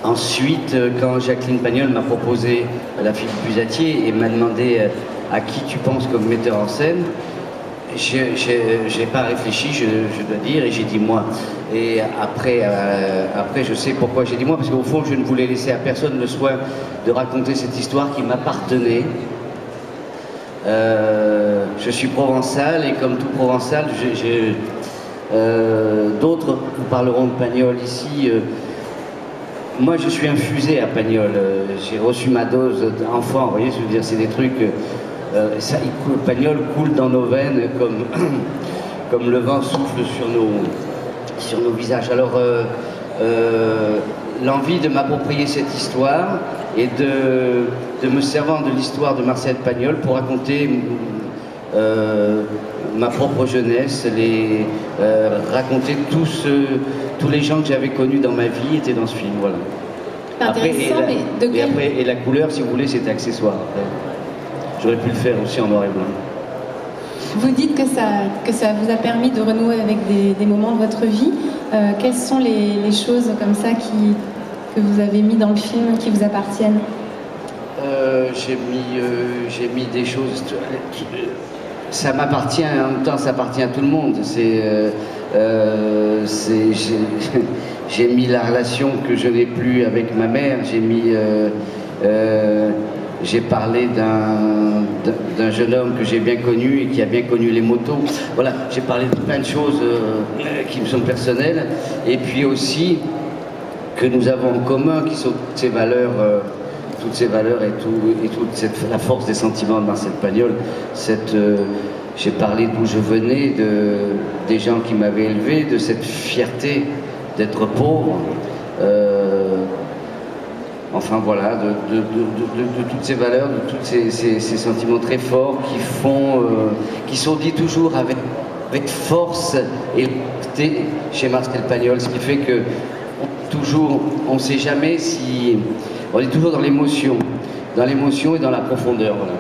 Ensuite, quand Jacqueline Pagnol m'a proposé la fille de Busatier et m'a demandé à qui tu penses comme metteur en scène, j'ai pas réfléchi, je dois dire, et j'ai dit moi. Et après, je sais pourquoi j'ai dit moi, parce qu'au fond, je ne voulais laisser à personne le soin de raconter cette histoire qui m'appartenait. Je suis provençal, et comme tout provençal, d'autres vous parleront de Pagnol ici. Moi, je suis infusé à Pagnol. J'ai reçu ma dose d'enfant, vous voyez, je veux dire, c'est des trucs... Pagnol coule dans nos veines comme le vent souffle sur nos visages. Alors, l'envie de m'approprier cette histoire et de me servir de l'histoire de Marcel Pagnol pour raconter ma propre jeunesse, raconter tous les gens que j'avais connus dans ma vie étaient dans ce film, voilà. Et la couleur, si vous voulez, c'était accessoire. J'aurais pu le faire aussi en noir et blanc. Vous dites que ça vous a permis de renouer avec des moments de votre vie. Quelles sont les choses comme ça que vous avez mis dans le film qui vous appartiennent? J'ai mis des choses... Ça m'appartient, en même temps ça appartient à tout le monde. J'ai mis la relation que je n'ai plus avec ma mère, j'ai parlé d'un jeune homme que j'ai bien connu et qui a bien connu les motos. Voilà, j'ai parlé de plein de choses qui me sont personnelles. Et puis aussi que nous avons en commun, qui sont toutes ces valeurs et toute la force des sentiments de Marcel Pagnol. J'ai parlé d'où je venais, des gens qui m'avaient élevé, de cette fierté d'être pauvre. Enfin voilà, de toutes ces valeurs, de tous ces sentiments très forts qui sont dits toujours avec force et chez Marcel Pagnol, ce qui fait que on ne sait jamais si... On est toujours dans l'émotion et dans la profondeur. Voilà.